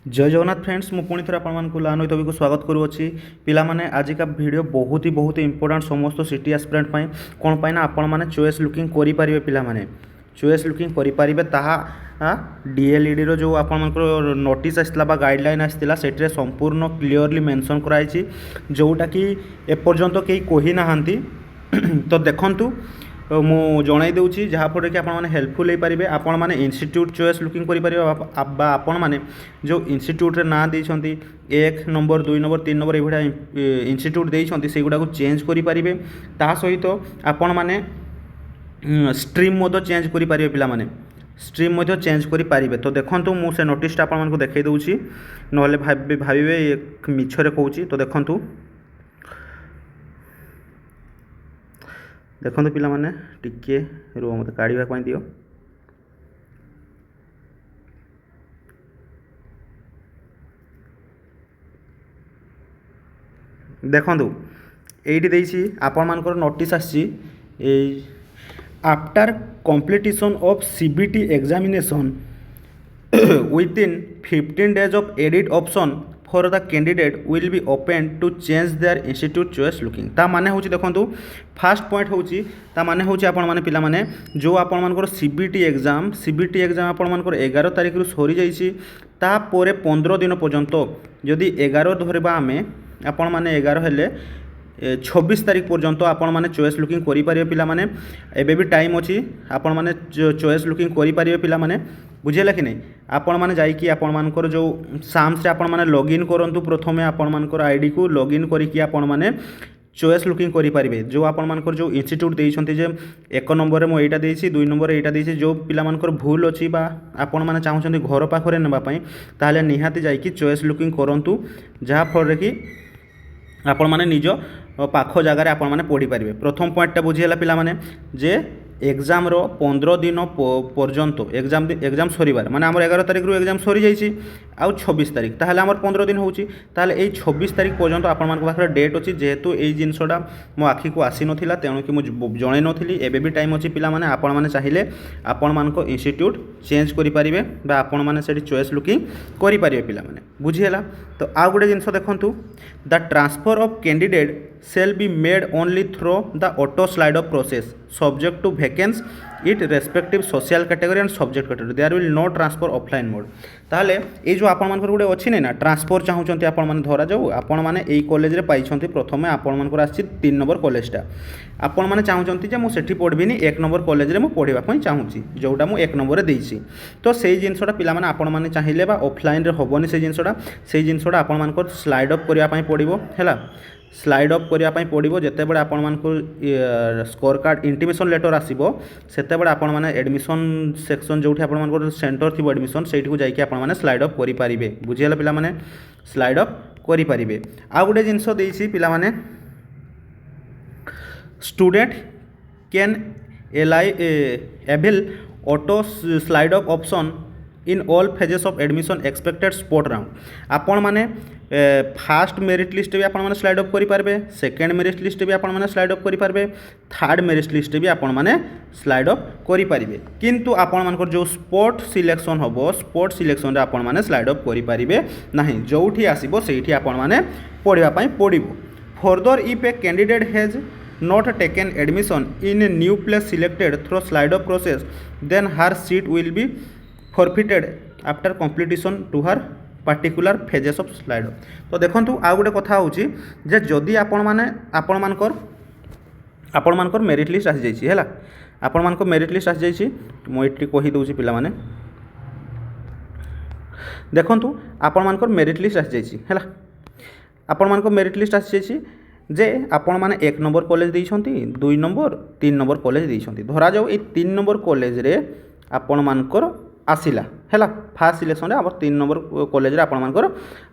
जय जगन्नाथ फ्रेंड्स मु पुणी थे आपको लानोई को स्वागत करुच्ची पिलामाने आजिका वीडियो बहुत ही इंपोर्टेंट समस्त सिटी एस्पिरेंट कौन पाई ना आपण मैंने चॉइस लुकिंग करेंगे पिलामाने चॉइस लुकिंग करेंगे ताहा डीएलईडी रो जो आपंकर नोटिस आसला गाइडलाइन आसला से संपूर्ण क्लीयरली मेंशन कराई जोटा कि एपर्यंत कहीं कही ना तो देखंतु मु जणाई दूची जहाँफल कि आपने हेल्पफुल हो पारे आपण मैंने इन्स्टिट्यूट चॉइस लुकिंग करेंगे आपण मैंने जो इन्स्टिट्यूट ना देती 1 नंबर 2 नंबर 3 नंबर ये इन्स्टिट्यूट देती से गुड़ा चेंज करेंगे ता सहित आपण मैंने स्ट्रीम चेंज करेंगे पिलाने स्ट्रीम चेंज करेंगे तो देखो मुझे नोटिसटा आपको देखई दूची ना भावे मिछरे कहूँ तो देखूँ देखो पिला माने टिके रुह मत काढ़ा दियो देखो ये आपण मानकर नोटिस आसी after completion of CBT examination within 15 days of edit option for the candidate will be open to change their institute choice looking ता माने होची देखंतु फास्ट पॉइंट होची ता माने होची आपण माने पिला माने जो आपण मानकर सीबीटी एग्जाम आपण मानकर 11 तारिख रु सरी जाईची ता पोरे 15 दिन पर्यंत जदि 11 धरबा आमे आपण माने 11 हेले 26 तारिख पर्यंत आपण माने चॉइस लुकिंग करि पारिबे पिला माने एबे भी टाइम अछि आपण माने चॉइस लुकिंग करि पारिबे पिला माने बुझेला कि नहीं आपण माने जाई कि आपण मानकर जो साम्स रे आपण माने लॉगिन करंतु प्रथमे आपण मानकर आईडी को लॉगिन करी कि आपण माने चॉइस लुकिंग करि पारिबे जो आपण मानकर जो इंस्टीट्यूट देइछंती जे 1 नंबर रे मो एटा देइछि 2 नंबर रे एटा देइछि जो पिला मानकर भूल अछि बा आपण माने चाहउछंती घर पाखरे नेबा पई ताले निहाती जाई कि चॉइस लुकिंग करंतु जहा फल रे कि आपण माने निज पाख जगार आपण माने पढ़ी पारिबे प्रथम पॉइंटटा बुझीला पिला माने जे एग्जाम रो 15 दिन पर्यंत एग्जाम सरीबार माने आमर 11 तारिख रु एग्जाम सरी जाइछि आउ 26 तारिख ताहले आमर 15 दिन होउछि ताहले एई 26 तारिख पर्यंत आपण मान पाखरे डेट अछि जेहेतु एई जिंसडा मो आखि को आसी नथिला तेणु कि मु जणै नथिली एबे भी टाइम अछि पिला माने आपण माने चाहिले आपण मान को इंस्टीट्यूट चेंज करि पारिबे बा आपण माने सेठी चॉइस लुकिंग करि पारिबे पिला माने बुझिहेला तो आ गुडे जिंस देखंतु the transfer of candidate shall be made only through the auto slide of process subject to vacancy it respective social category and subject category there will no transfer offline mode ताले ये जो आपण मानकर गुडे अछि नै ना ट्रांसफर चाहउचंती आपण माने धरा जाऊ आपण माने एई कॉलेज रे पाइछंती प्रथमे आपण मानकर आछि 3 नंबर कॉलेजटा आपण माने चाहउचंती जे मु सेठी पढबिनी 1 नंबर कॉलेज रे मु पढिबा पई चाहूची जोटा मु 1 नंबर रे देइछि तो सेई जिंसडा पिला माने आपण माने चाहिले बा ऑफलाइन रे होबनी सेई जिंसडा आपण मानकर स्लाइड अप करिया पई पडिबो हैला स्लाइड अप करने पड़ो जिते बड़े आपण मान स्कोर कार्ड इंटीमेशन लेटर आसो सेते बड़े आपण माने एडमिशन सेक्शन जो आप सेंटर थी एडमिशन से जाकि आपण माने स्लाइड अप करेंगे बुझीगला पिला माने स्लाइड अप करेंगे आ गोटे जिनस देसी पिला माने student can avail auto slide up option in all phases of admission expected sport round आपण माने फास्ट मेरिट लिस्ट भी आपण माने स्लाइड अप करि पारबे सेकंड मेरिट लिस्ट भी आपण माने स्लाइड अप करि पारबे थर्ड मेरिट लिस्ट भी आपण माने स्लाइड अप करि पारबे किंतु आपण मानकर जो स्पोर्ट सिलेक्शन होबो स्पोर्ट सिलेक्शन रे आपण माने स्लाइड अप करि पारबे नाही जोठी आसीबो सेठी आपण माने पढिबा पई पडिबो further if a candidate has not taken admission in a new place selected through slide up process then her seat will be forfeited after completion to her particular phases of slide up तो देखंतु आ गोटे कथा होची जे जदि आपण मानकर merit list आसी जाइछि हैला आपण मानकर मेरिट लिस्ट आसी जाइछि मो एठी कहि दोछि पिला माने देखंतु आपण मानकर मेरिट लिस्ट आसी जाइछि हैला आपण मानकर मेरिट लिस्ट आसी जाइछि जे आपण माने 1 नंबर कॉलेज देइछंती 2 नंबर 3 नंबर कॉलेज देइछंती धरा जाऊ ए 3 नंबर कॉलेज रे आपण मानकर आसिला हैला फास्ट सिलेक्शन रे हमर 3 नंबर कॉलेज रे आपण मानकर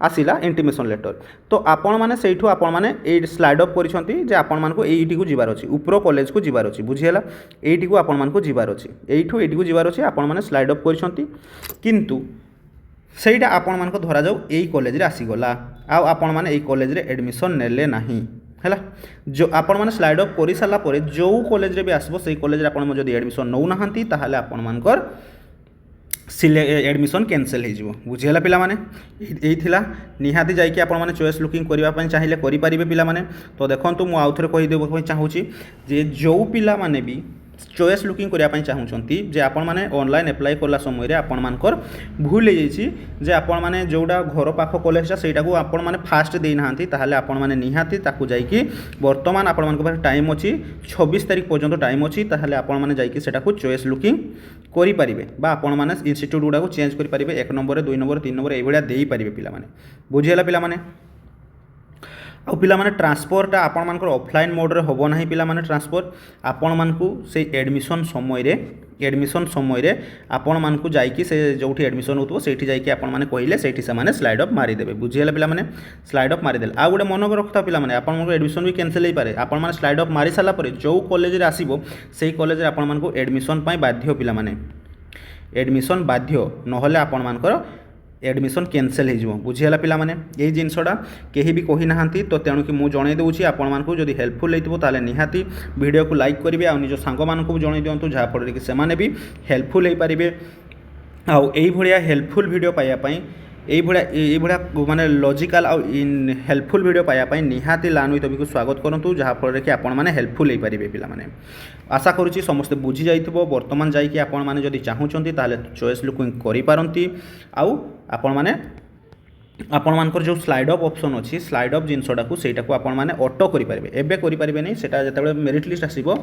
आसिला इंटीमेशन लेटर तो आपण माने सेइठो आपण माने ए स्लाइड अप करिसंती जे आपण मानको एइटी को जिबार अछि ऊपर कॉलेज को जिबार अछि बुझिहेला एइटी को आपण मानको जिबार अछि एइठो एइटी को जिबार अछि आपण माने स्लाइड अप करिसंती किंतु सेइटा आपण मानको धरा जाऊ एई कॉलेज रे आसी गला आ आपण माने एई कॉलेज रे एडमिशन नेले नाही हैला जो आपण माने स्लाइड अप करि साला परे जो कॉलेज रे भी आसबो सेई कॉलेज रे आपण जदि एडमिशन नौ नाहंती ताहाले आपण मानकर एडमिशन कैंसल हो बुझीगला पिलामाने यही थिला निहाती जाइए आपण मैंने चॉइस लुकिंग करने चाहिए करेंगे पिलामाने। तो देखो मुझे आउ थे कहीदेक चाहूँगी जे जो पिला माने भी चॉइस लुकिंग करने चाहूँगी जे आपण मैंने ऑनलाइन एप्लाई कला समय आपण मानकर भूल हो जे आपण मैंने जोटा घर पाख कॉलेजटा सेटा को आपण मैंने फास्ट देना ताहले आपण मैंने निहाती ताकू जाइए बर्तमान आपण मान पाखे टाइम अच्छी 26 तारिख पर्यंत टाइम अच्छी ताहले आपण मैंने जाइए सेटा को चॉइस लुकिंग करेंगे आपण मैंने इंस्टीट्यूट गुड़ा को चेंज करेंगे 1 नंबर 2 नंबर 3 नंबर ये दे पारे पिलामाने बुझीगला पिलामाने। आ पिलामाने ट्रांसफरटा आपण मानकर ऑफलाइन मोड्रे होबो नाही पिलामाने ट्रांसफर आपण मानकू से एडमिशन समय रे आपण मानकू जाइकी से जोठी एडमिशन होतो सेठी जाइकी आपण माने कहिले सेठी से माने स्लाइड अप मारी देबे बुझीगला पिलामाने स्लाइड अप मारी देले आ गुडे मन रखता पिलामाने आपण मानकू एडमिशन भी कैंसिल होई पारे आपण माने स्लाइड अप मारी साला परे जो कॉलेज रे आसीबो सेही कॉलेज रे आपण मानकू एडमिशन पई बाध्य पिलामाने एडमिशन बाध्य नहले आपण मानकर एडमिशन कैंसिल हो बुझीगला पिलामाने यही जिनसटा कहीं भी कही ना तो तेणु कि मुझे जन दूसरी आपण मानकू जदि हेल्पफुल होइतिबो ताले निहाती वीडियो को लाइक करेंगे आ निज सांग मानकू भी जन दिंतु जहाँफल कि सेमाने भी हेल्पफुल हो पारे आउ एई भलिया हेल्पफुल वीडियो पाइबापी ये माने लॉजिकल आउ इन हेल्पफुल वीडियो पाइबापी निहाती लान विथ को स्वागत करूँ जहाँफल कि आपण मैंने हेल्पफुल हो पारे पिलामाने आशा करुच्ची समस्ते बुझी जाइथिबो बर्तमान जाइए आपण मैंने जदि चाहूँगी ताहले चॉइस लुकिंग करिपारंती आउ आपण मैंने आपण मानकर जो स्लाइड अप ऑप्शन अच्छी स्लाइड अप जिनसटा को सेटा को आपण मैंने ऑटो करेंगे एवं करेंगे नहीं सेटा जिते मेरिट लिस्ट आसो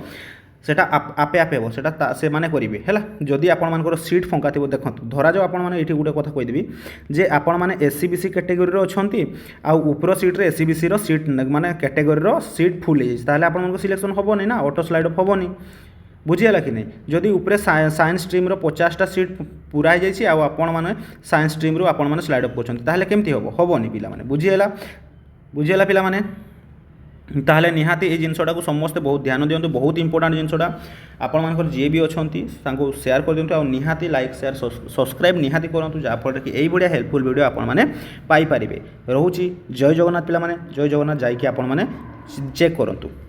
सेटा आपे आपे हे सेटा से माने करेंगे है जदि आपण मानकर सीट फंका थी देखो धरा जाओ आपण मैंने ये गोटे कथा कहीदेवी जे आपण मैंने एससीबीसी कैटेगोरी अच्छी आउ ऊपर सीट्रे एससीबीसी सीट माने कैटेगोरी सीट फुल हो आप सिलेक्शन हेनी ना ऑटो स्लाइड अप हेनी बुझीगला कि नहीं जदि उपरे साइंस स्ट्रीम रो 50टा सीट पूरा हो जाइए आपण मैंने साइंस स्ट्रीम रू आपण मैंने स्लाइड अप कर केमती हम हेनी पिलामाने बुझीगला पिलामाने ताहले निहाती ये जिनसटा को समस्ते बहुत ध्यान दिंतु बहुत इंपोर्टेंट जिनसटा आपण मानकर जी भी अच्छा शेयर कर दिंतु और निहाती लाइक शेयर सब्सक्राइब निहाती करूँ जहाँफल कि यही भाया हेल्पफुल वीडियो आपण मैंने पाइपर रोचे जय जगन्नाथ पिलामाने जय जगन्नाथ जाइए आपण मैंने चेक करूँ।